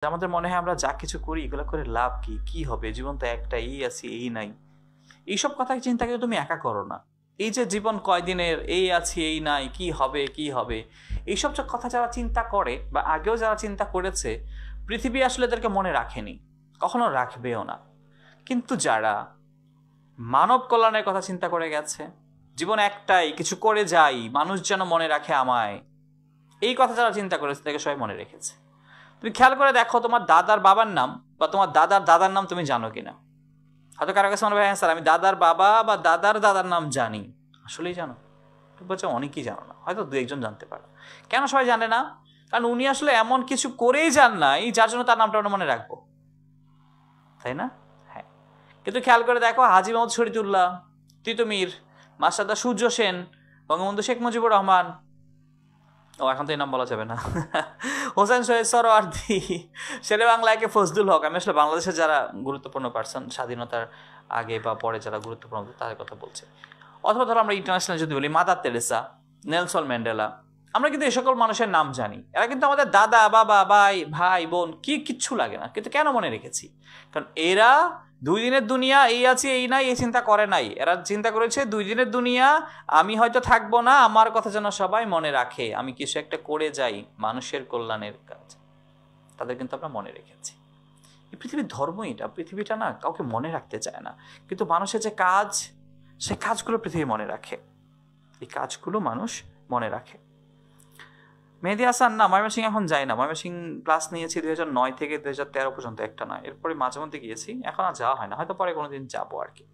আমাদের মনে হয় আমরা যা কিছু করি এগুলো করে লাভ কি, কি হবে, জীবন তো একটা, এই আছি এই নাই, এইসব কথা চিন্তা করে তুমি একা করো না। এই যে জীবন কয়দিনের, এই আছি এই নাই, কি হবে কি হবে, এইসব কথা যারা চিন্তা করে বা আগেও যারা চিন্তা করেছে, পৃথিবী আসলে এদেরকে মনে রাখেনি, কখনো রাখবেও না। কিন্তু যারা মানব কল্যাণের কথা চিন্তা করে গেছে, জীবন একটাই, কিছু করে যাই, মানুষ যেন মনে রাখে আমায়, এই কথা যারা চিন্তা করেছে তাকে সবাই মনে রেখেছে। তুমি খেয়াল করে দেখো তোমার দাদার বাবার নাম বা তোমার দাদার দাদার নাম তুমি জানো কিনা। হয়তো কারো কাছে মনে হয় হ্যাঁ স্যার আমি দাদার বাবা বা দাদার দাদার নাম জানি, আসলেই জানো? বলছে অনেকেই জানো না, হয়তো দু একজন জানতে পারো। কেন সবাই জানে না? কারণ উনি আসলে এমন কিছু করেই যান নাই যার জন্য তার নামটা আমরা মনে রাখবো, তাই না? হ্যাঁ, কিন্তু খেয়াল করে দেখো হাজী মোহাম্মদ শরীফুল্লাহ, তিতুমির, মাস্টারদা সূর্য সেন, বঙ্গবন্ধু শেখ মুজিবুর রহমান, ও এখন তো এই নাম বলা যাবে না, হোসেন শহীদ সরওয়ার্দী, শেরে বাংলা একে ফজলুল হক। আমি আসলে বাংলাদেশের যারা গুরুত্বপূর্ণ পার্সন, স্বাধীনতার আগে বা পরে যারা গুরুত্বপূর্ণ তাদের কথা বলছি। অথবা ধরো আমরা ইন্টারন্যাশনাল যদি বলি, মাদার তেরেসা, নেলসন ম্যান্ডেলা, আমরা কিন্তু এই সকল মানুষের নাম জানি। এরা কিন্তু আমাদের দাদা বাবা ভাই ভাই বোন কিচ্ছু লাগে না, কিন্তু কেন মনে রেখেছি? কারণ এরা 2 দিনের দুনিয়া, এই আছে এই নাই, এই চিন্তা করে নাই। এরা চিন্তা করেছে 2 দিনের দুনিয়া, আমি হয়তো থাকবো না, আমার কথা যেন সবাই মনে রাখে, আমি কিছু একটা করে যাই মানুষের কল্যাণের কাজ। তাদের কিন্তু আমরা মনে রেখেছি। এই পৃথিবীর ধর্ম এটা, পৃথিবীটা না কাউকে মনে রাখতে চায় না, কিন্তু মানুষের যে কাজ, সে কাজগুলো পৃথিবী মনে রাখে, এই কাজগুলো মানুষ মনে রাখে। মেহেদী হাসান না, ময়মনসিংহ এখন যাই না। ময়মনসিংহ ক্লাস নিয়েছি 2009 থেকে 2013 পর্যন্ত, একটা নয়, এরপরে মাঝে মধ্যে গিয়েছি, এখন আর যাওয়া হয় না, হয়তো পরে কোনোদিন যাবো আর কি।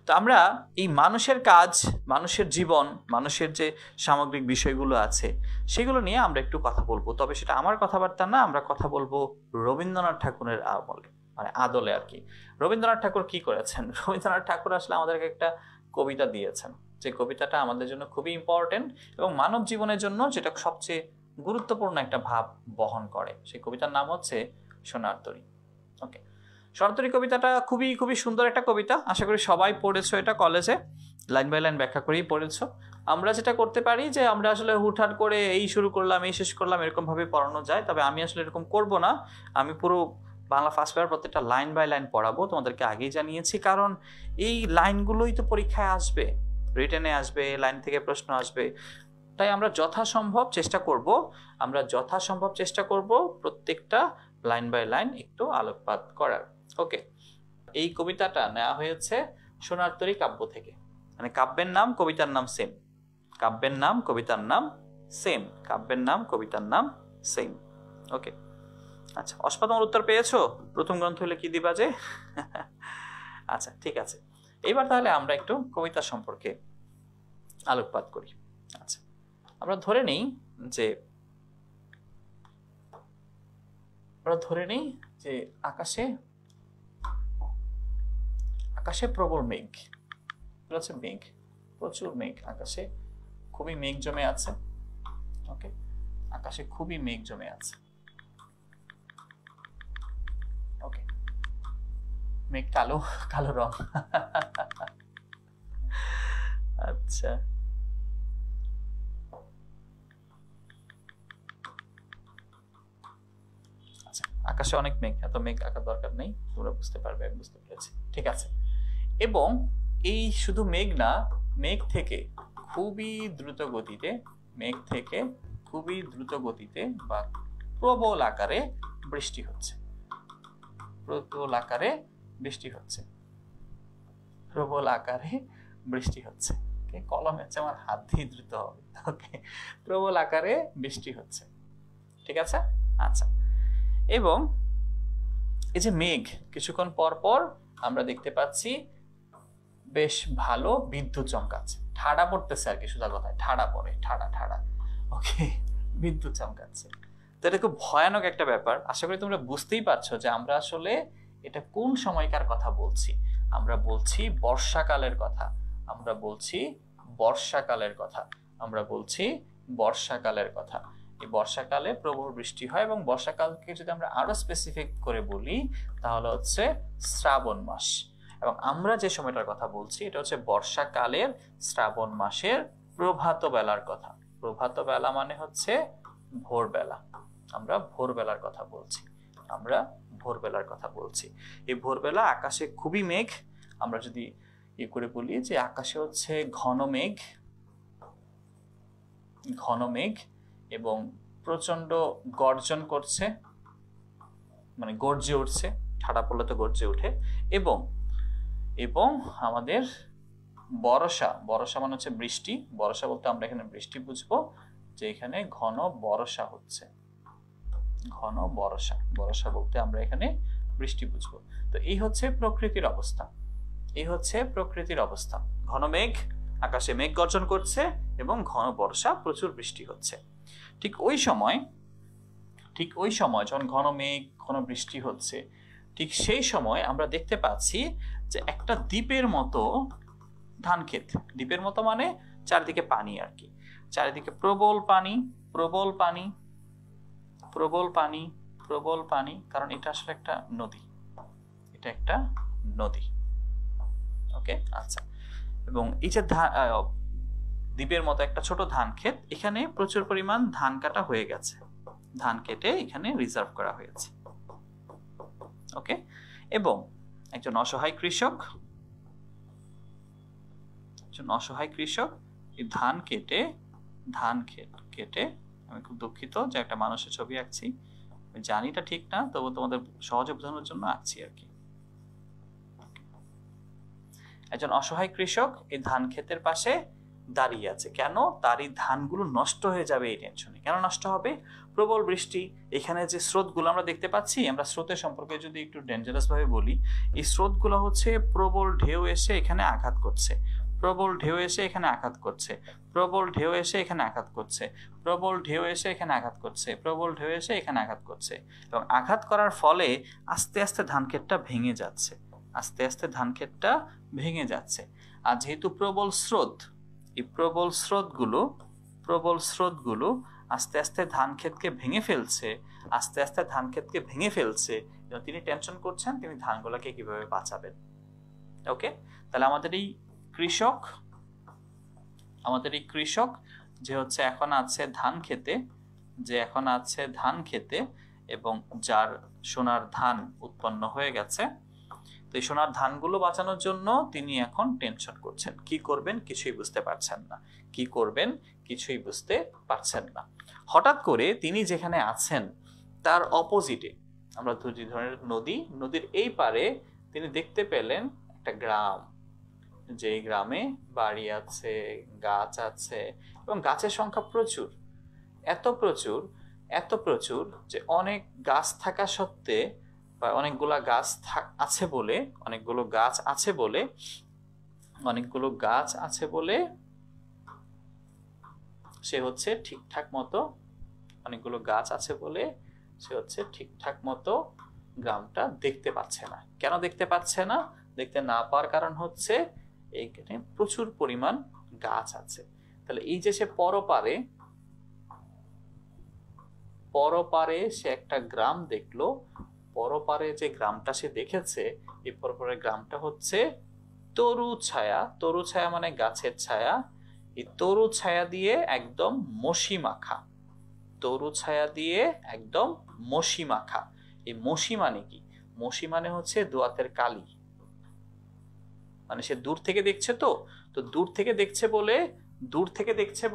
তো আমরা এই মানুষের কাজ, মানুষের জীবন, মানুষের যে সামগ্রিক বিষয়গুলো আছে সেগুলো নিয়ে আমরা একটু কথা বলবো। তবে সেটা আমার কথাবার্তা না, আমরা কথা বলবো রবীন্দ্রনাথ ঠাকুরের আমলে, মানে আদলে আর কি। রবীন্দ্রনাথ ঠাকুর কি করেছেন? রবীন্দ্রনাথ ঠাকুর আসলে আমাদেরকে একটা কবিতা দিয়েছেন, যে কবিতাটা আমাদের জন্য খুবই ইম্পর্টেন্ট এবং মানব জীবনের জন্য যেটা সবচেয়ে গুরুত্বপূর্ণ একটা ভাব বহন করে। সেই কবিতার নাম হচ্ছে সোনার তরী। ওকে, সোনার তরী কবিতাটা খুবই খুবই সুন্দর একটা কবিতা, আশা করি সবাই পড়েছো এটা কলেজে, লাইন বাই লাইন ব্যাখ্যা করেই পড়েছো। আমরা যেটা করতে পারি যে আমরা আসলে হুটহাট করে এই শুরু করলাম এই শেষ করলাম এরকম ভাবে পড়ানো যায়, তবে আমি আসলে এরকম করব না। আমি পুরো বাংলা ফার্স্ট পেপার প্রত্যেকটা লাইন বাই লাইন পড়াবো, তোমাদেরকে আগেই জানিয়েছি, কারণ এই লাইনগুলোই তো পরীক্ষায় আসবে, রিটেনে আসবে, লাইন থেকে প্রশ্ন আসবে। তাই আমরা যথাসম্ভব চেষ্টা করব প্রত্যেকটা লাইন বাই লাইন একটু আলোকপাত করার। ওকে, এই কবিতাটা নেওয়া হয়েছে সোনার তরী কাব্য থেকে, মানে কাব্যের নাম কবিতার নাম সেম, কাব্যের নাম কবিতার নাম সেম, কাব্যের নাম কবিতার নাম সেম। ওকে, আচ্ছা, অস্পা তোমার উত্তর পেয়েছো? প্রথম গ্রন্থ হলে কি দিবা যে? আচ্ছা ঠিক আছে, এইবার তাহলে আমরা একটু কবিতা সম্পর্কে আলোকপাত করি। আচ্ছা, আমরা ধরে নেই যে আকাশে প্রবল মেঘ, মেঘ, প্রচুর মেঘ, আকাশে খুবই মেঘ জমে আছে। ওকে, আকাশে খুবই মেঘ জমে আছে। ওকে, মেঘ কালো কালো রং। আচ্ছা, আকাশে অনেক মেঘ, এত মেঘ আঁকার দরকার নেই, তোমরা বুঝতে পারবে, আমি বুঝতে পেরেছি, ঠিক আছে। এবং এই শুধু মেঘ না, মেঘ থেকে খুবই দ্রুত গতিতে বা প্রবল আকারে বৃষ্টি হচ্ছে, কলমে হচ্ছে আমার হাত দিয়ে দ্রুত হবে। ওকে, প্রবল আকারে বৃষ্টি হচ্ছে, ঠিক আছে। আচ্ছা, এবং এই যে মেঘ, কিছুক্ষণ পর পর আমরা দেখতে পাচ্ছি বেশ ভালো বিদ্যুৎ চমকাচ্ছে, ঠাড়া পড়তেছে আর কি, সোজা কথায় ঠাড়া পড়ে, ঠাড়া। ওকে, বিদ্যুৎ চমকাচ্ছে। তো এটা খুব ভয়ানক একটা ব্যাপার। আশা করি তোমরা বুঝতেই পারছো যে আমরা আসলে এটা কোন সময়কার কথা বলছি। আমরা বলছি বর্ষাকালের কথা, এই বর্ষাকালে প্রবল বৃষ্টি হয়, এবং বর্ষাকালকে যদি আমরা আরো স্পেসিফিক করে বলি তাহলে হচ্ছে শ্রাবণ মাস। এবং আমরা যে সময়টার কথা বলছি এটা হচ্ছে বর্ষাকালের শ্রাবণ মাসের প্রভাত বেলার কথা। প্রভাত বেলা মানে হচ্ছে ভোরবেলা। আমরা ভোরবেলার কথা বলছি, আমরা ভোরবেলার কথা বলছি। এই ভোরবেলা আকাশে খুবই মেঘ, আমরা যদি ইয়ে করে বলি যে আকাশে হচ্ছে ঘন মেঘ, ঘন মেঘ এবং প্রচন্ড গর্জন করছে, মানে গর্জে উঠছে, ঠাডা পড়লে তো গর্জে উঠে, এবং এবং আমাদের বর্ষা, বর্ষা মানে হচ্ছে বৃষ্টি, বর্ষা বলতে আমরা এখানে বৃষ্টি বুঝবো, যে এখানে ঘন বর্ষা হচ্ছে, ঘন বর্ষা, বর্ষা বলতে আমরা এখানে বৃষ্টি বুঝবো। তো এই হচ্ছে প্রকৃতির অবস্থা, এই হচ্ছে প্রকৃতির অবস্থা। ঘন মেঘ, আকাশে মেঘ গর্জন করছে এবং ঘন বর্ষা, প্রচুর বৃষ্টি হচ্ছে। ঠিক ওই সময় যখন ঘন মেঘ ঘন বৃষ্টি হচ্ছে, ঠিক সেই সময় আমরা দেখতে পাচ্ছি যে একটা দ্বীপের মতো ধান ক্ষেত, দ্বীপের মতো মানে চারিদিকে পানি আর কি, চারিদিকে প্রবল পানি, প্রবল পানি, প্রবল পানি, প্রবল পানি, কারণ এটা আসলে একটা নদী, এটা একটা নদী। ওকে, আচ্ছা। এবং এই যে দ্বীপের মতো একটা ছোট ধান ক্ষেত, এখানে প্রচুর পরিমাণ ধান কাটা হয়ে গেছে, ধান কেটে এখানে রিজার্ভ করা হয়েছে। ওকে, এবং একজন অসহায় কৃষক, একজন অসহায় কৃষক এই ধান কেটে, ধান কেটে, আমি খুব দুঃখিত যে একটা মানুষের ছবি আঁকছি, আমি জানি এটা ঠিক না, তবু তোমাদের সহজে বোঝানোর জন্য আঁকছি আর কি। একজন অসহায় কৃষক এই ধান ক্ষেতের পাশে দাঁড়িয়ে আছে, কেন? তার এই ধানগুলো নষ্ট হয়ে যাবে এই টেনশনে। কেন নষ্ট হবে? প্রবল বৃষ্টি, এখানে যে স্রোতগুলো আমরা দেখতে পাচ্ছি, আমরা স্রোতের সম্পর্কে যদি একটু ডেঞ্জারাস ভাবে বলি, এই স্রোতগুলো হচ্ছে প্রবল ঢেউ এসে এখানে আঘাত করছে, প্রবল ঢেউ এসে এখানে আঘাত করছে, প্রবল ঢেউ এসে এখানে আঘাত করছে, প্রবল ঢেউ এসে এখানে আঘাত করছে, প্রবল ঢেউ এসে এখানে আঘাত করছে, এবং আঘাত করার ফলে আস্তে আস্তে ধান ক্ষেতটা ভেঙে যাচ্ছে, আস্তে আস্তে ধান ক্ষেতটা ভেঙে যাচ্ছে। আর যেহেতু প্রবল স্রোত, এই প্রবল স্রোতগুলো আস্তে আস্তে ধান ক্ষেতকে ভেঙে ফেলছে, আস্তে আস্তে ধান ক্ষেতকে ভেঙে ফেলছে, তিনি টেনশন করছেন তিনি ধানগুলোকে কিভাবে বাঁচাবেন। ওকে, তাহলে আমাদের এই কৃষক যে হচ্ছে এখন আছে ধান খেতে, যে এখন আছে ধান খেতে, এবং যার সোনার ধান উৎপন্ন হয়ে গেছে, তো এই সোনার ধানগুলো বাঁচানোর জন্য তিনি এখন টেনশন করছেন, কি করবেন কিছুই বুঝতে পারছেন না, কি করবেন কিছুই বুঝতে পারছেন না। হঠাৎ করে তিনি যেখানে আছেন তার অপোজিটে, আমরা ধরি ধরনের নদী, নদীর এই পারে তিনি দেখতে পেলেন একটা গ্রাম, যে গ্রামে বাড়ি আছে, গাছ আছে, এবং গাছের সংখ্যা প্রচুর, এত প্রচুর, এত প্রচুর যে অনেক গাছ থাকা সত্ত্বে, বা অনেকগুলো গাছ আছে বলে, অনেকগুলো গাছ আছে বলে, অনেকগুলো গাছ আছে বলে সে হচ্ছে ঠিকঠাক মতো, অনেকগুলো গাছ আছে বলে সে হচ্ছে ঠিকঠাক মতো গ্রামটা দেখতে পাচ্ছে না। কেন দেখতে পাচ্ছে না? দেখতে না পাওয়ার কারণ হচ্ছে এইখানে প্রচুর পরিমাণ গাছ আছে। তাহলে এই যে সে পরপারে সে একটা গ্রাম দেখলো, পরপারে যে গ্রামটা সে দেখেছে, এই পরপারে গ্রামটা হচ্ছে তরু ছায়া, তরু ছায়া মানে গাছের ছায়া, এই তরু ছায়া দিয়ে একদম মশি মাখা, তরু ছায়া দিয়ে একদম মশি মাখা। এই মশি মানে কি? মশি মানে হচ্ছে দোয়াতের কালি, মানে সে দূর থেকে দেখছে, তো দূর থেকে দেখছে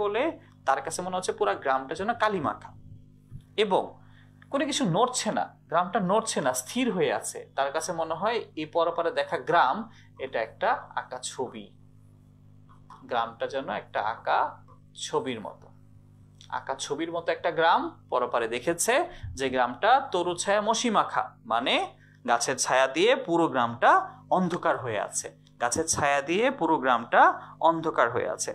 বলে তার কাছে মনে হচ্ছে পুরো গ্রামটা যেন কালি মাখা, এবং কোনো কিছু নড়ছে না, গ্রামটা নড়ছে না, স্থির হয়ে আছে। তার কাছে মনে হয় এই পরপারে দেখা গ্রাম এটা একটা আঁকা ছবি, গ্রামটা যেন একটা আঁকা ছবির মতো, আঁকা ছবির মতো একটা গ্রাম পরপারে দেখেছে, যে গ্রামটা তরু ছায়া মশি মাখা, মানে গাছের ছায়া দিয়ে পুরো গ্রামটা অন্ধকার হয়ে আছে, গাছের ছায়া দিয়ে পুরো গ্রামটা অন্ধকার হয়ে আছে।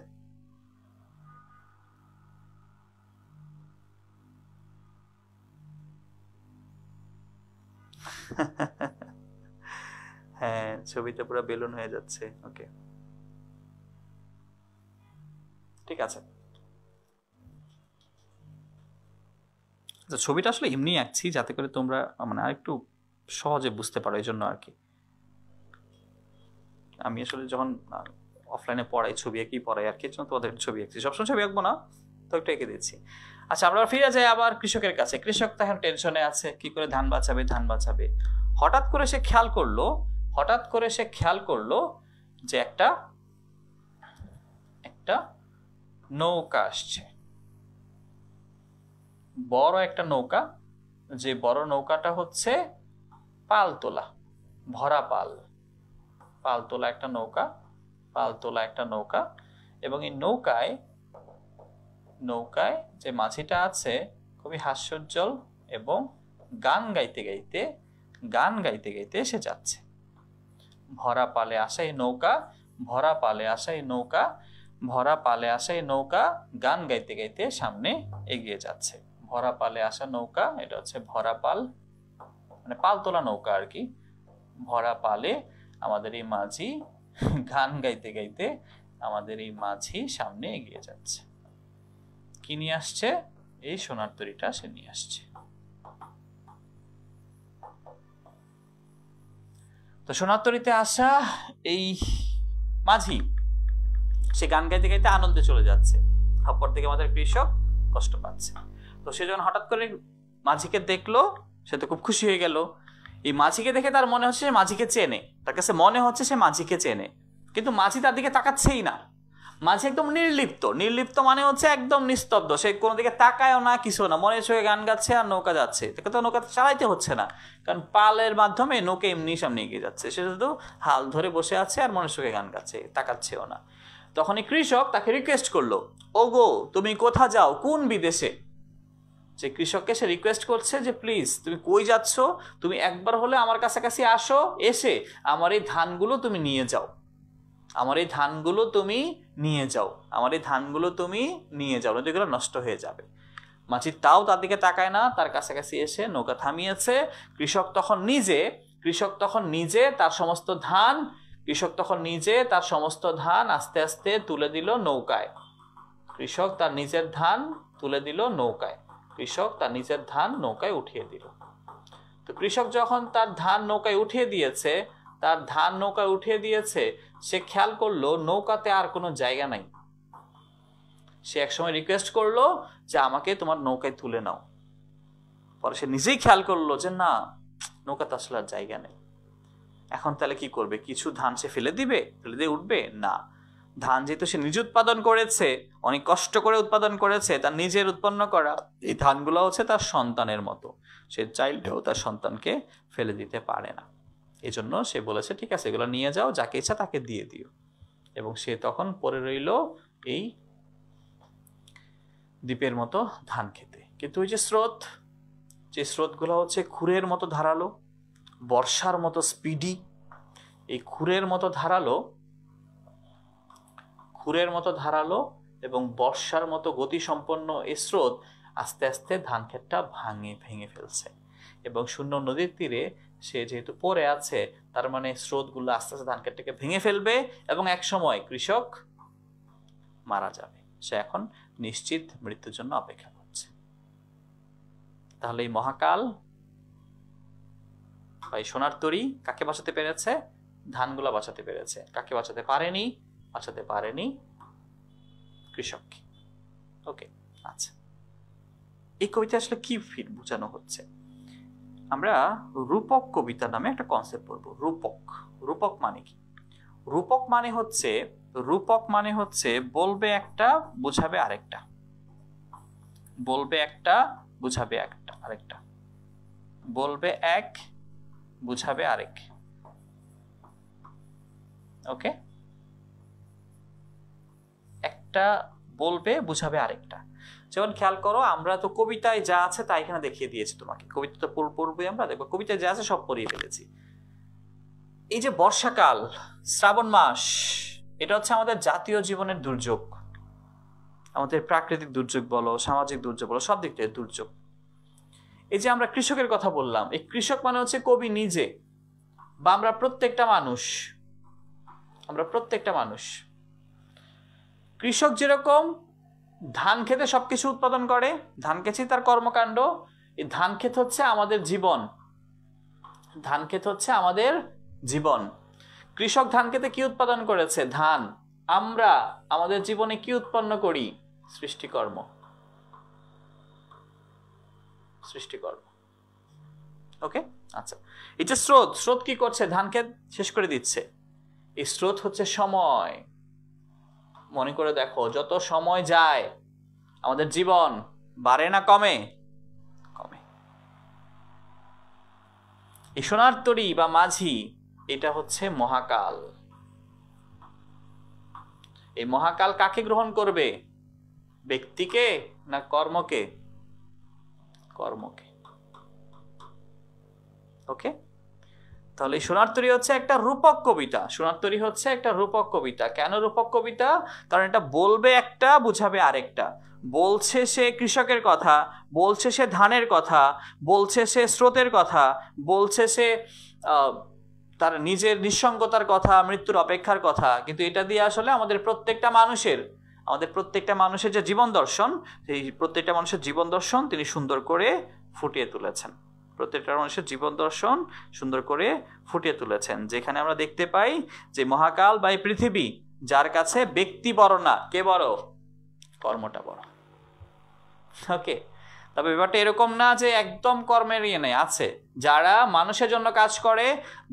হ্যাঁ, ছবিটা পুরো বেলুন হয়ে যাচ্ছে। ওকে, ঠিক আছে। ছবিটা আসলে এমনি আঁকছি যাতে করে তোমরা মানে আরেকটু সহজে বুঝতে পারো, এই জন্য আর কি। আমি আসলে যখন অফলাইনে পড়াই, ছবি এঁকেই পড়াই আর কি, জন্য তোমাদের ছবি আঁকছি, সবসময় ছবি আঁকবো না, তো একটু এঁকে দিচ্ছি। আচ্ছা, আমরা ফিরে যাই আবার কৃষকের কাছে। কৃষক তো এখন টেনশনে আছে, কি করে ধান বাঁচাবে। হঠাৎ করে সে খেয়াল করলো যে একটা নৌকা আসছে, বড় একটা নৌকা, যে বড় নৌকাটা হচ্ছে পালতোলা, ভরা পালতোলা একটা নৌকা। এবং এই নৌকায় যে মাঝিটা আছে খুবই হাস্যোজ্জ্বল এবং গান গাইতে গাইতে সে যাচ্ছে। ভরা পালে আসা এই নৌকা গান গাইতে সামনে এগিয়ে যাচ্ছে। ভরা পালে আসা নৌকা, এটা হচ্ছে ভরা পাল, মানে পালতোলা নৌকা আর কি। ভরা পালে আমাদের এই মাঝি গান গাইতে আমাদের এই মাঝি সামনে এগিয়ে যাচ্ছে। কি নিয়ে আসছে? এই সোনার তরীটা সে নিয়ে আসছে। তো সোনার তরীতে আসা এই মাঝি সে গান গাইতে আনন্দে চলে যাচ্ছে, অপর দিকে আমাদের কৃষক কষ্ট পাচ্ছে। তো সে যখন হঠাৎ করে মাঝিকে দেখলো, সে তো খুব খুশি হয়ে গেল। এই মাঝিকে দেখে তার মনে হচ্ছে মাঝিকে চেনে, তার কাছে মনে হচ্ছে সে মাঝিকে চেনে, কিন্তু মাঝি তার দিকে তাকাচ্ছেই না। মাঝি একদম নির্লিপ্ত মানে হচ্ছে একদম নিস্তব্ধ, সে কোনো দিকে তাকায়ও না, কিছু না, মনের সঙ্গে গান গাচ্ছে আর নৌকা যাচ্ছে। তাকে তো নৌকা চালাইতে হচ্ছে না, কারণ পালের মাধ্যমে নৌকা এমনি সামনে এগিয়ে যাচ্ছে। সে শুধু হাল ধরে বসে আছে আর মনের সঙ্গে গান গাচ্ছে, তাকাচ্ছেও না। তখন এই কৃষক তাকে রিকোয়েস্ট করলো, ওগো তুমি কোথা যাও, কোন বিদেশে? যে কৃষককে সে রিকোয়েস্ট করছে যে প্লিজ তুমি কই যাচ্ছ, তুমি একবার হলে আমার কাছাকাছি আসো, এসে আমার এই ধানগুলো তুমি নিয়ে যাও, নদীগুলো নষ্ট হয়ে যাবে। মাঝি তাও তার দিকে তাকায় না, তার কাছাকাছি এসে নৌকা থামিয়েছে। কৃষক তখন নিজে তার সমস্ত ধান আস্তে আস্তে তুলে দিল নৌকায়। কৃষক তার নিজের ধান নৌকায় উঠিয়ে দিল। তো কৃষক যখন তার ধান নৌকায় উঠিয়ে দিয়েছে, সে খেয়াল করলো নৌকাতে আর কোনো জায়গা নাই। সে একসময় রিকোয়েস্ট করলো যে আমাকে তোমার নৌকায় তুলে নাও। পরে সে নিজেই খেয়াল করলো যে না, নৌকাতে আসলে আর জায়গা নেই। এখন তাহলে কি করবে? কিছু ধান সে ফেলে দিয়ে উঠবে না। ধান যেহেতু সে নিজে উৎপাদন করেছে, অনেক কষ্ট করে উৎপাদন করেছে, তার নিজের উৎপন্ন করা এই ধানগুলো হচ্ছে তার সন্তানের মতো, সে চাইলেও তার সন্তানকে ফেলে দিতে পারে না। এজন্য সে বলেছে ঠিক আছে, এগুলো নিয়ে যাও, যাকে ইচ্ছা তাকে দিয়ে দিও। এবং সে তখন পড়ে রইল এই দ্বীপের মতো ধান খেতে। কিন্তু ওই যে স্রোতগুলো হচ্ছে খুরের মতো ধারালো, বর্ষার মতো স্পিডি। এই খুরের মতো ধারালো এবং বর্ষার মতো গতিসম্পন্ন এই স্রোত আস্তে আস্তে ধান ক্ষেতটা ভেঙে ফেলছে। এবং শূন্য নদীর তীরে সে যেহেতু পড়ে আছে, তার মানে স্রোতগুলো আস্তে আস্তে ধান ক্ষেতটাকে ভেঙে ফেলবে এবং এক সময় কৃষক মারা যাবে। সে এখন নিশ্চিত মৃত্যুর জন্য অপেক্ষা করছে। তাহলে এই মহাকাল বা এই সোনার তরী কাকে বাঁচাতে পেরেছে? ধানগুলা বাঁচাতে পেরেছে। কাকে বাঁচাতে পারেনি? কৃষককে। ওকে, আচ্ছা, এই কবিতা আসলে কি বোঝানো হচ্ছে? আমরা রূপক কবিতা নামে একটা কনসেপ্ট পড়বো। রূপক মানে কি? রূপক মানে হচ্ছে বলবে একটা, বোঝাবে আরেকটা। বলবে এক, বুঝাবে আরেক। ওকে, একটা বলবে, বুঝাবে আরেকটা। যেমন খেয়াল করো, আমরা তো কবিতায় যা আছে তা এখানে দেখিয়ে দিয়েছি তোমাকে। কবিতা তো পড়বই, আমরা দেখবো কবিতায় যা আছে সব পড়িয়ে ফেলেছি। এই যে বর্ষাকাল, শ্রাবণ মাস, এটা হচ্ছে আমাদের জাতীয় জীবনের দুর্যোগ, আমাদের প্রাকৃতিক দুর্যোগ বলো, সামাজিক দুর্যোগ বলো, সব দিক থেকে দুর্যোগ। এই যে আমরা কৃষকের কথা বললাম, এই কৃষক মানে হচ্ছে কবি নিজে, বা আমরা প্রত্যেকটা মানুষ। কৃষক যেরকম ধান খেতে সবকিছু উৎপাদন করে, ধান খেতেই তার কর্মকাণ্ড। এই ধান ক্ষেত হচ্ছে আমাদের জীবন। কৃষক ধান খেতে কি উৎপাদন করেছে? ধান। আমরা আমাদের জীবনে কি উৎপন্ন করি? সৃষ্টিকর্ম। সৃষ্টিকর্ম। ওকে, আচ্ছা, এই যে স্রোত, স্রোত কি করছে? ধানকে শেষ করে দিচ্ছে। এই স্রোত হচ্ছে সময়। মনে করে দেখো, যত সময় যায় আমাদের জীবন বাড়ে না কমে? কমে। এই সোনার তরী বা মাঝি, এটা হচ্ছে মহাকাল। এই মহাকাল কাকে গ্রহণ করবে? ব্যক্তিকে না কর্মকে? কর্মকে। ওকে, তাহলে সোনার তরী হচ্ছে একটা রূপক কবিতা। সোনার তরী হচ্ছে একটা রূপক কবিতা। কেন রূপক কবিতা? কারণ এটা বলবে একটা, বুঝাবে আরেকটা। বলছে সে কৃষকের কথা, বলছে সে ধানের কথা, বলছে সে স্রোতের কথা, বলছে সে তার নিজের নিঃসঙ্গতার কথা, মৃত্যুর অপেক্ষার কথা। কিন্তু এটা দিয়ে আসলে আমাদের প্রত্যেকটা মানুষের যে জীবন দর্শন, সেই প্রত্যেকটা মানুষের জীবন দর্শন তিনি সুন্দর করে ফুটিয়ে তুলেছেন। প্রত্যেকটা মানুষের জীবন দর্শন সুন্দর করে ফুটিয়ে তুলেছেন, যেখানে আমরা দেখতে পাই যে মহাকাল বা এই পৃথিবী, যার কাছে ব্যক্তি বড় না, কে বড়? কর্মটা বড়। ওকে, তবে ব্যাপারটা এরকম না যে একদম কর্মের ইয়ে নেই, আছে। যারা মানুষের জন্য কাজ করে,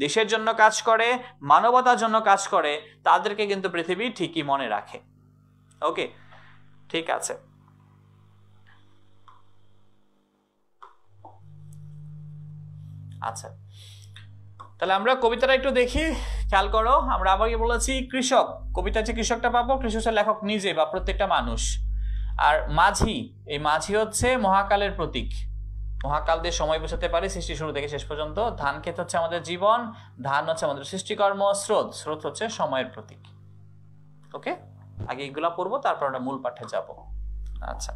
দেশের জন্য কাজ করে, মানবতার জন্য কাজ করে, তাদেরকে কিন্তু পৃথিবী ঠিকই মনে রাখে। ওকে, ঠিক আছে। আচ্ছা, তাহলে আমরা কবিতাটা একটু দেখি, খেয়াল করো। আমরা আবার বলেছি কৃষক, কবিতা যে কৃষকটা পাবো, কৃষক লেখক নিজে বা প্রত্যেকটা মানুষ। আর মাঝি, এই মাঝি হচ্ছে মহাকালের প্রতীক। মহাকাল দিয়ে সময় বোঝাতে পারি, সৃষ্টি শুরু থেকে শেষ পর্যন্ত। ধান ক্ষেত হচ্ছে আমাদের জীবন, ধান হচ্ছে আমাদের সৃষ্টিকর্ম, স্রোত, স্রোত হচ্ছে সময়ের প্রতীক। ওকে, আগে এগুলা পড়বো, তারপর আমরা মূল পাঠে যাব। আচ্ছা,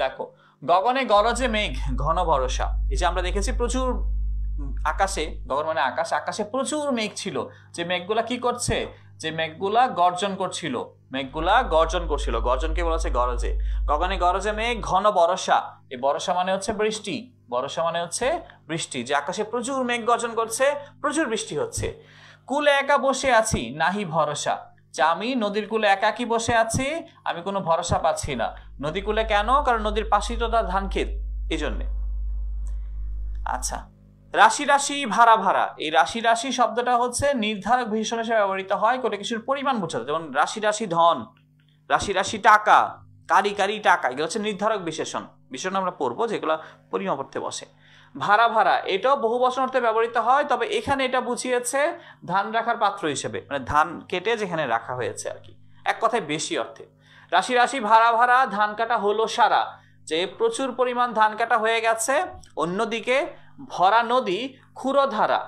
দেখো, গগনে গরজে মেঘ ঘন ভরসা। এই যে আমরা দেখেছি প্রচুর আকাশে, গগন মানে আকাশ, আকাশে প্রচুর মেঘ ছিল। যে মেঘগুলা কি করছে? যে মেঘগুলা গর্জন করছিল, মেঘগুলা গর্জন করছিল। গর্জনকে বলা হচ্ছে গরজে। গগনে গরজে মেঘ ঘন বর্ষা। এই বর্ষা মানে হচ্ছে বৃষ্টি, বর্ষা মানে হচ্ছে বৃষ্টি। যে আকাশে প্রচুর মেঘ গর্জন করছে, প্রচুর বৃষ্টি হচ্ছে। কুলে একা বসে আছি নাহি ভরসা। যে আমি নদীর কূলে একাকি বসে আছি, আমি কোনো ভরসা পাচ্ছি না। নদী কূলে কেন? কারণ নদীর পাশেই তো তার ধান ক্ষেত, এই জন্যে। আচ্ছা, রাশি রাশি ভাড়া ভাড়া। এই রাশি রাশি শব্দটা হচ্ছে নির্ধারক বিশেষণ হিসেবে ব্যবহৃত হয় কোনো কিছুর পরিমাণ বোঝাতে। যেমন রাশি রাশি ধন, রাশি রাশি টাকা, কারি কারি টাকা, এগুলো হচ্ছে নির্ধারক বিশেষণ। বিশেষণ আমরা পড়বো যেগুলো পরিমাপ অর্থে বসে। ভাড়া ভাড়া, এটাও বহু বচন অর্থে ব্যবহৃত হয়, তবে এখানে এটা বুঝিয়েছে ধান রাখার পাত্র হিসেবে, মানে ধান কেটে যেখানে রাখা হয়েছে আর কি, এক কথায় বেশি অর্থে। রাশি রাশি ভাড়া ভাড়া ধান কাটা হলো সারা। যে প্রচুর পরিমাণ ধান কাটা হয়ে গেছে। অন্যদিকে ভরা নদী ক্ষুরধারা,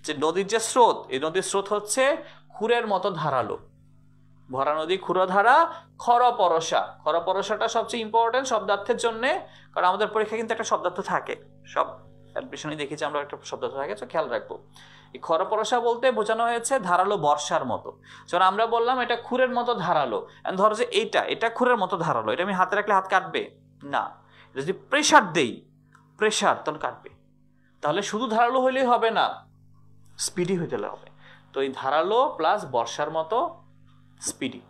যে নদীর যে স্রোত, এই নদীর স্রোত হচ্ছে ক্ষুরের মতো ধারালো। ভরা নদী ক্ষুরধারা, খরপরশা। খরপরশাটা সবচেয়ে ইম্পর্টেন্ট শব্দার্থের জন্য, কারণ আমাদের পরীক্ষা কিন্তু একটা শব্দার্থ থাকে, সব অ্যাডমিশনে দেখেছি আমরা একটা শব্দার্থ থাকে, তো খেয়াল রাখবো। এই খরপরশা বলতে বোঝানো হয়েছে ধারালো বর্ষার মতো। যখন আমরা বললাম এটা ক্ষুরের মতো ধারালো, ধরো যে এটা ক্ষুরের মতো ধারালো, এটা আমি হাতে রাখলে হাত কাটবে না, যদি প্রেশার দেই, প্রেশার তখন কাটবে। তাহলে শুধু ধারালো হইলেই হবে না, স্পিডি হইতে হবে। তো এই ধারালো প্লাস বর্ষার মতো স্পিডি।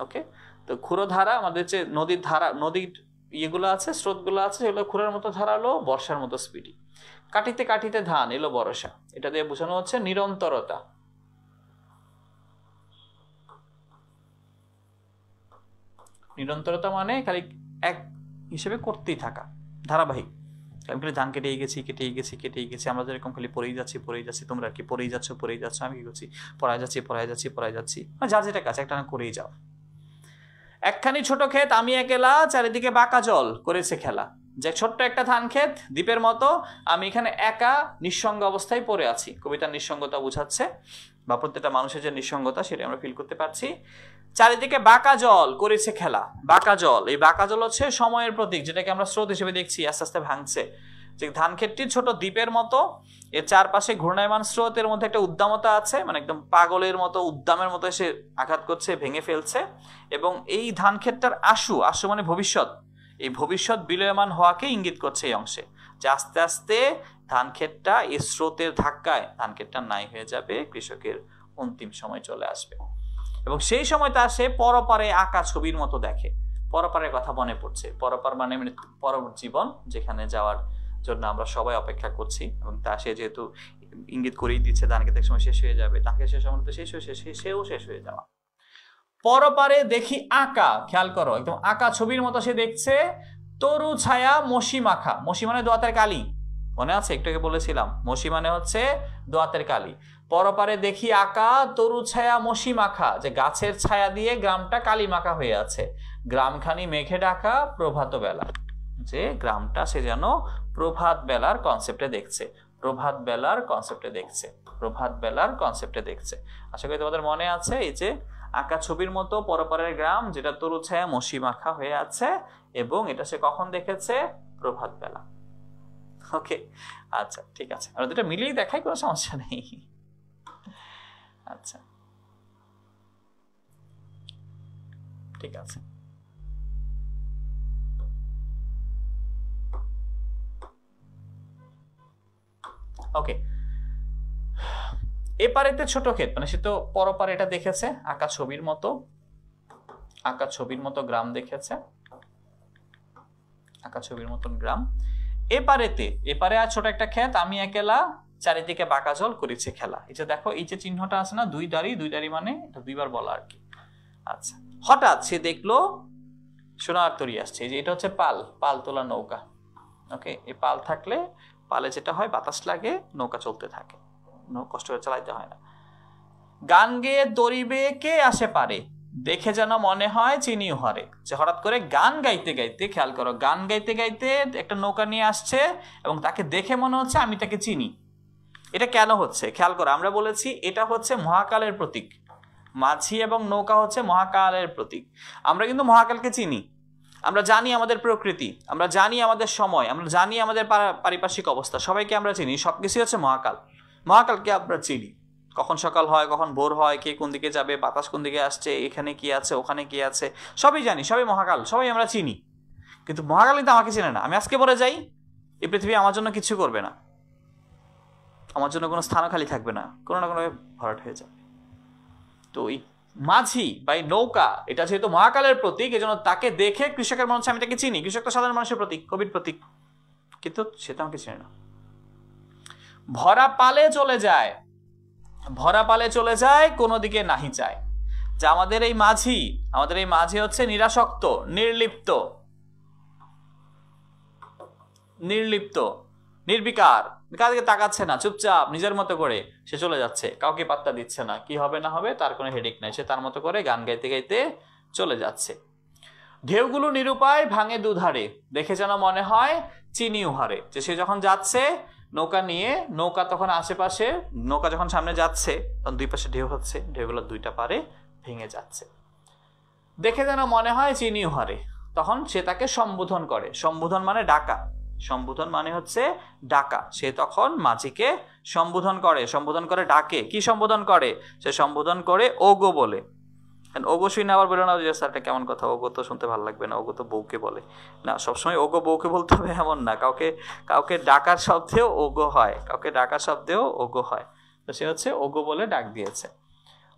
ওকে, তো ক্ষুরধারা আমাদের যে নদীর ধারা, নদীর ইয়েগুলো আছে, স্রোতগুলো আছে, সেগুলো ক্ষুরের মতো ধারালো, বর্ষার মতো স্পিডি। কাটিতে কাটিতে ধান এলো বর্ষা, এটা দিয়ে বোঝানো হচ্ছে নিরন্তরতা। নিরন্তরতা মানে খালি এক হিসেবে করতেই থাকা, ধারাবাহিক। আমি খালি ধান কেটেই গেছি, আমরা যেরকম খালি পড়েই যাচ্ছি, তোমরা আর কি পড়েই যাচ্ছ, আমি কি করছি? পড়ায় যাচ্ছি, যা যেটা কাছে একটা না করেই যাও। একখানি ছোট ক্ষেত আমি একেলা, চারিদিকে বাঁকা জল করেছে খেলা। যে ছোট্ট একটা ধান ক্ষেত, দ্বীপের মতো, আমি এখানে একা নিঃসঙ্গ অবস্থায় পড়ে আছি। কবিতার নিঃসঙ্গতা বোঝাচ্ছে, বা প্রত্যেকটা মানুষের যে নিঃসঙ্গতা সেটা আমরা ফিল করতে পারছি। চারিদিকে বাঁকা জল করেছে খেলা। বাঁকা জল, এই বাঁকা জল হচ্ছে সময়ের প্রতীক, যেটাকে আমরা স্রোত হিসেবে দেখছি আস্তে আস্তে ভাঙছে। যে ধান ক্ষেতটি ছোট দ্বীপের মতো, এর চারপাশে ঘূর্ণায়মান স্রোতের মধ্যে একটা উদ্দামতা আছে, মানে একদম পাগলের মতো, উদ্দামের মতো এসে আঘাত করছে, ভেঙে ফেলছে। এবং এই ধান ক্ষেতটার আশু মানে ভবিষ্যৎ, এই ভবিষ্যৎ বিলয়মান হওয়াকে ইঙ্গিত করছে এই অংশে, যে আস্তে আস্তে ধান ক্ষেতটা এই স্রোতের ধাক্কায় ধান ক্ষেতটা নাই হয়ে যাবে, কৃষকের অন্তিম সময় চলে আসবে। এবং সেই সময় তা সে পরপারে আঁকা ছবির মতো দেখে। পরপারের কথা মনে পড়ছে। পরপার মানে পর জীবন, যেখানে যাওয়ার জন্য আমরা সবাই অপেক্ষা করছি, এবং তা সে যেহেতু ইঙ্গিত করেই দিচ্ছে ধান খেতে সময় শেষ হয়ে যাবে, তাকে শেষ সময় তো শেষ হয়ে সেও শেষ হয়ে যাওয়া। পরপারে দেখি আঁকা, খেয়াল করো একদম আঁকা ছবির মতো সে দেখছে, তরু ছায়া মসি মাখা। মসি মানে দোয়াতের কালি, মনে আছে একটু আগে বলেছিলাম, মসি মানে হচ্ছে দোয়াতের কালি। পরপারে দেখি আঁকা তরু ছায়া মসি মাখা, যে গাছের ছায়া দিয়ে গ্রামটা কালি মাখা হয়ে আছে। গ্রামখানি মেঘে ঢাকা প্রভাত বেলা, যে গ্রামটা সে যেন প্রভাত বেলার কনসেপ্টে দেখছে, প্রভাত বেলার কনসেপ্টে দেখছে, প্রভাত বেলার কনসেপ্টে দেখছে। আশা করি তোমাদের মনে আছে এই যে আঁকা ছবির মতো পরপারের গ্রাম, যেটা তরু ছায়া মসি মাখা হয়ে আছে, এবং এটা সে কখন দেখেছে? প্রভাত বেলা। ওকে, আচ্ছা ঠিক আছে, আর দুটো মিলিয়ে দেখাই, কোনো সমস্যা নেই। আচ্ছা ঠিক আছে। ওকে, এপারেতে ছোট ক্ষেত, মানে সে তো পরপারে এটা দেখেছে আঁকা ছবির মতো, আঁকা ছবির মতো গ্রাম দেখেছে, আঁকা ছবির মতন গ্রাম। এপারেতে, এপারে আর ছোট একটা ক্ষেত, আমি একেলা চারিদিকে বাঁকা জল করেছে খেলা। এই যে দেখো এই যে চিহ্নটা আছে না, দুই দাঁড়ি, দুই দাঁড়ি মানে এটা দুইবার বলা আর কি। আচ্ছা, হঠাৎ সে দেখলো সোনার তরী আসছে। এই যে এটা হচ্ছে পাল, পাল তোলা নৌকা। ওকে, এই পাল থাকলে, পালে যেটা হয় বাতাস লাগে, নৌকা চলতে থাকে, কষ্ট করে চালাইতে হয় না। গান গেয়ে দরিবে কে আসে পারে, দেখে যেন মনে হয় চিনি হারে। যে হঠাৎ করে গান গাইতে গাইতে, খেয়াল করো, গান গাইতে গাইতে একটা নৌকা নিয়ে আসছে, এবং তাকে দেখে মনে হচ্ছে আমি তাকে চিনি। এটা কেন হচ্ছে খেয়াল করো, আমরা বলেছি এটা হচ্ছে মহাকালের প্রতীক। মাঝি এবং নৌকা হচ্ছে মহাকালের প্রতীক। আমরা কিন্তু মহাকালকে চিনি, আমরা জানি আমাদের প্রকৃতি, আমরা জানি আমাদের সময়, আমরা জানি আমাদের পারিপার্শ্বিক অবস্থা, সবাইকে আমরা চিনি, সবকিছু হচ্ছে মহাকাল। মহাকালকে আমরা চিনি, কখন সকাল হয়, কখন ভোর হয়, কে কোন দিকে যাবে, বাতাস কোন দিকে আসছে, এখানে কি আছে, ওখানে কি আছে, সবই জানি, সবই মহাকাল, সবাই আমরা চিনি। কিন্তু মহাকাল কিন্তু আমাকে চেনে না। আমি আজকে বলে যাই, এই পৃথিবী আমার জন্য কিছু করবে না, আমার জন্য কোনো স্থানও খালি থাকবে না, কোনো না কোনো ভরাট হয়ে যাবে। তো এই মাঝি বা এই নৌকা, এটা যেহেতু মহাকালের প্রতীক, এই জন্য তাকে দেখে কৃষকের মনে হচ্ছে আমি তাকে চিনি। কৃষক তো সাধারণ মানুষের প্রতীক, কবির প্রতীক, কিন্তু সে তো আমাকে চেনে না। ভরা পালে চলে যায়, ভরা পালে চলে যায়, কোনো দিকে নাহি চায়। যে আমাদের এই মাঝি, আমাদের এই মাঝি হচ্ছে নিরাসক্ত, নির্লিপ্ত, নির্লিপ্ত, নির্বিকার, কাউকে তাকাচ্ছে না, চুপচাপ নিজের মতো করে সে চলে যাচ্ছে, কাউকে পাত্তা দিচ্ছে না, কি হবে না হবে তার কোনো হেডেক নাই, সে তার মতো করে গান গাইতে গাইতে চলে যাচ্ছে। ঢেউগুলো নিরুপায় ভাঙে দুধারে, দেখে যেন মনে হয় চিনি উহারে। যে সে যখন যাচ্ছে নৌকা নিয়ে, নৌকা তখন আশেপাশে, নৌকা যখন সামনে যাচ্ছে তখন দুই পাশে ঢেউ হচ্ছে, ঢেউগুলো দুইটা পারে ভেঙে যাচ্ছে, দেখে যেন মনে হয় চিনি উহারে। তখন সে তাকে সম্বোধন করে, সম্বোধন মানে ডাকা, সম্বোধন মানে হচ্ছে ডাকা। সে তখন মাঝিকে সম্বোধন করে, সম্বোধন করে ডাকে। কি সম্বোধন করে? সে সম্বোধন করে ওগো বলে। ওগো শুনে আবার বলে না যে স্যার এটা কেমন কথা, ওগো তো শুনতে ভালো লাগবে না, ওগো তো বউকে বলে না। সবসময় ওগো বউকে বলতে হবে এমন না, কাউকে কাউকে ডাকার শব্দেও ওগো হয়, কাউকে ডাকার শব্দেও ওগো হয়। তো সে হচ্ছে ওগো বলে ডাক দিয়েছে।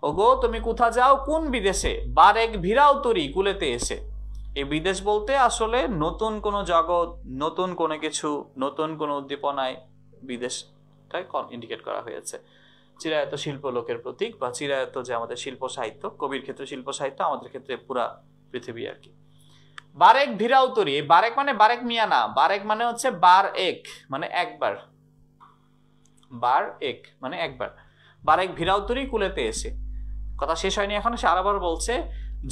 ওগো তুমি কোথা যাও কোন বিদেশে, বারেক ভিড়াও তরি কুলেতে এসে। এই বিদেশ বলতে আসলে নতুন কোনো জগৎ, নতুন কোনো কিছু, নতুন কোনো উদ্দীপনায় বিদেশটাই ইন্ডিকেট করা হয়েছে। চিরায়ত শিল্প লোকের প্রতীক, বা চিরায়ত যে আমাদের শিল্প সাহিত্য, কবির ক্ষেত্রে শিল্প সাহিত্য, আমাদের ক্ষেত্রে পুরা পৃথিবী আর কি। বারেক ভিড়াও তরি, বারেক মানে বারেক মিয়া না, বারেক মানে হচ্ছে বার এক, মানে একবার, বার এক মানে একবার। বারেক ভিড়াও তরি কুলেতে এসে, কথা শেষ হয়নি এখন, সে আরেকবার বলছে,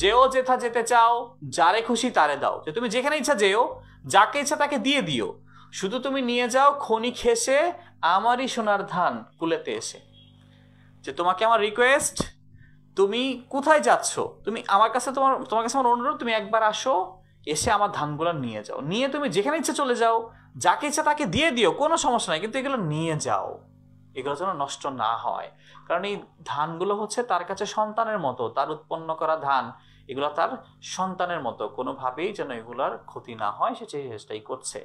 যেও যেথা যেতে চাও, যারে খুশি তারে দাও। যে তুমি যেখানে ইচ্ছা যেও, যাকে ইচ্ছা তাকে দিয়ে দিও, শুধু তুমি নিয়ে যাও খনি খেসে আমারই সোনার ধান কুলেতে এসে। যে তোমাকে আমার রিকোয়েস্ট, তুমি কোথায় যাচ্ছ, তুমি আমার কাছে, তোমার কাছে আমার অনুরোধ, তুমি একবার আসো, এসে আমার ধানগুলো নিয়ে যাও, নিয়ে তুমি যেখানে ইচ্ছা চলে যাও, যাকে ইচ্ছা তাকে দিয়ে দিও, কোনো সমস্যা নাই, কিন্তু এগুলো নিয়ে যাও, এগুলো যেন নষ্ট না হয়। কারণ এই ধানগুলো হচ্ছে তার কাছে সন্তানের মতো, তার উৎপন্ন করা ধান, এগুলো তার সন্তানের মতো, কোনোভাবেই যেন এগুলার ক্ষতি না হয়, সে চেষ্টাই করছে।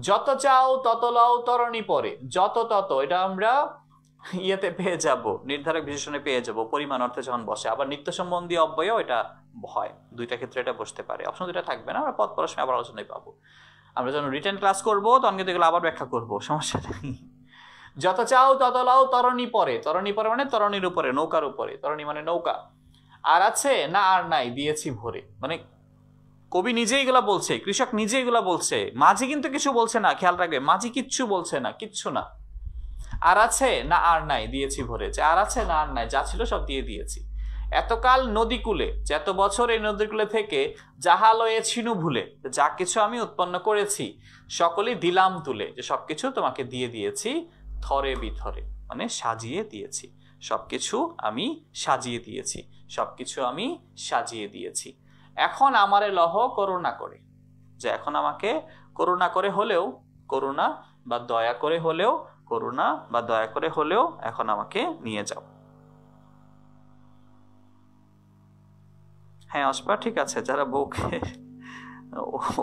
যত চাও তত লাও তরণী পরে, যত তত, এটা আমরা ইয়েতে পেয়ে যাব, নির্ধারক বিশেষণে পেয়ে যাব পরিমাণ অর্থে যখন বসে। আবার নিত্য সম্বন্ধী অব্যয়ও এটা হয়, দুইটা ক্ষেত্রে এটা বসতে পারে। অপশন দুইটা থাকবে না, আমরা পদ পড়ার সময় আবার আলোচনায় পাবো। আমরা যখন রিটেন ক্লাস করবো তখন কিন্তু এগুলো আবার ব্যাখ্যা করবো, সমস্যা নেই। যত চাও তত লাও তরণী পরে, তরণী পরে মানে তরণীর উপরে, নৌকার উপরে, তরণী মানে নৌকা। আর আছে না আর নাই দিয়েছি ভরে, মানে কবি নিজেই এগুলা বলছে, কৃষক নিজে এগুলা বলছে, মাঝি কিন্তু কিছু বলছে না, খেয়াল রাখবে, মাঝি কিচ্ছু বলছে না, কিচ্ছু না। আর আছে না আর নাই দিয়েছি ভরে, যে আর আছে না আর নাই, যা ছিল সব দিয়ে দিয়েছি। এতকাল নদীকূলে, যে এত বছর এই নদীকূলে থেকে, যাহা লয়ে ছিনু ভুলে, যা কিছু আমি উৎপন্ন করেছি সকলেই দিলাম তুলে, যে সবকিছু তোমাকে দিয়ে দিয়েছি থরে বিথরে, মানে সাজিয়ে দিয়েছি, সবকিছু আমি সাজিয়ে দিয়েছি, সবকিছু আমি সাজিয়ে দিয়েছি। এখন আমারে লহ করুণা করে, যে এখন আমাকে করুণা করে হলেও, করুণা বা দয়া করে হলেও, করুণা বা দয়া করে হলেও এখন আমাকে নিয়ে যাও। হ্যাঁ অস্পা ঠিক আছে, যারা বউকে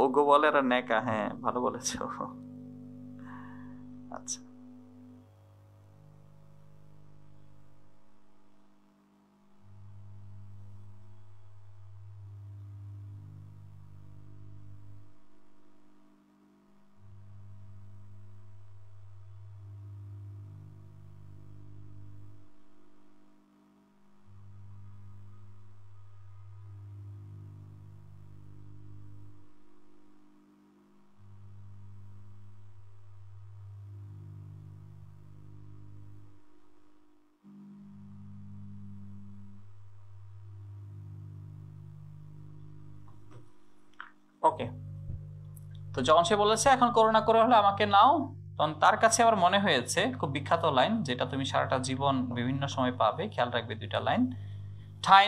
ওগো বলে আর নেকা, হ্যাঁ ভালো বলেছো। আচ্ছা ওকে, তো যখন সে বলেছে এখন করুণা করে হলে আমাকে নাও, তখন তার কাছে আবার মনে হয়েছে খুব বিখ্যাত লাইন, যেটা তুমি সারাটা জীবন বিভিন্ন সময় পাবে, খেয়াল রাখবে দুইটা লাইন। ঠাই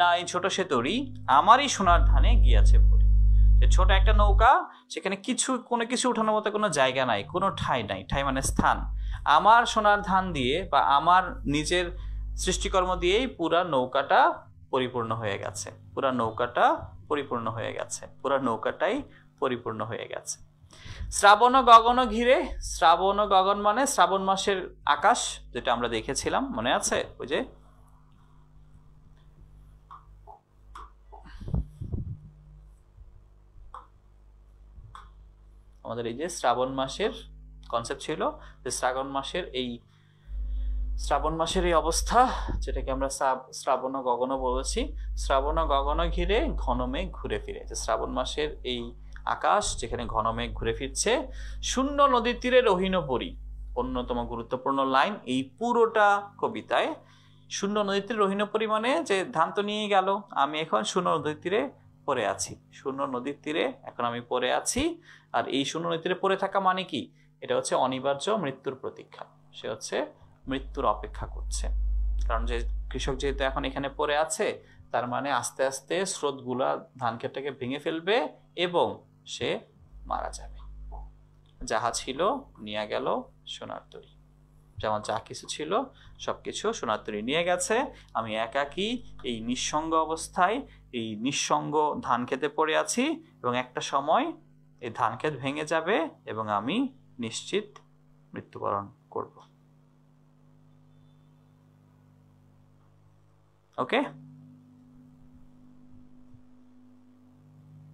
নাই ছোট সে তরি, আমারই সোনার ধানে গিয়াছে ভরে। যে ছোট একটা নৌকা, সেখানে কোনো কিছু উঠানোর মতো কোনো জায়গা নাই, কোনো ঠাই নাই, ঠাই মানে স্থান। আমার সোনার ধান দিয়ে বা আমার নিজের সৃষ্টিকর্ম দিয়েই পুরা নৌকাটা পরিপূর্ণ হয়ে গেছে, পুরা নৌকাটা পরিপূর্ণ হয়ে গেছে, পুরা নৌকাটাই পরিপূর্ণ হয়ে গেছে। শ্রাবণ গগন ঘিরে, শ্রাবণ গগন মানে শ্রাবণ মাসের আকাশ, যেটা আমরা দেখেছিলাম মনে আছে, ওই যে আমাদের এই যে শ্রাবণ মাসের কনসেপ্ট ছিল, যে শ্রাবণ মাসের এই অবস্থা, যেটাকে আমরা শ্রাবণ গগন বলেছি। শ্রাবণ গগন ঘিরে ঘন মেঘ ঘুরে ফিরে, যে শ্রাবণ মাসের এই আকাশ যেখানে ঘন মেঘ ঘুরে ফিরছে। শূন্য নদীর তীরে রহিন পরি, অন্যতম গুরুত্বপূর্ণ লাইন এই পুরোটা কবিতায়। শূন্য নদীর তীরে রহিন পরি মানে যে ধান তো নিয়ে গেল, আমি এখন শূন্য নদীর তীরে পড়ে আছি, শূন্য নদীর তীরে এখন আমি পড়ে আছি। আর এই শূন্য নদীর তীরে পড়ে থাকা মানে কি, এটা হচ্ছে অনিবার্য মৃত্যুর প্রতীক্ষা, সে হচ্ছে মৃত্যুর অপেক্ষা করছে। কারণ যে কৃষক যেহেতু এখন এখানে পড়ে আছে, তার মানে আস্তে আস্তে স্রোতগুলা ধান ক্ষেতটাকে ভেঙে ফেলবে এবং সে মারা যাবে। যাহা ছিল নিয়ে গেল সোনার তরী, যেমন যা কিছু ছিল সবকিছু সোনার তরী নিয়ে গেছে, আমি একাকী এই নিঃসঙ্গ অবস্থায় এই নিঃসঙ্গ ধান খেতে পড়ে আছি, এবং একটা সময় এই ধান ক্ষেত ভেঙে যাবে এবং আমি নিশ্চিত মৃত্যুবরণ করব। ওকে।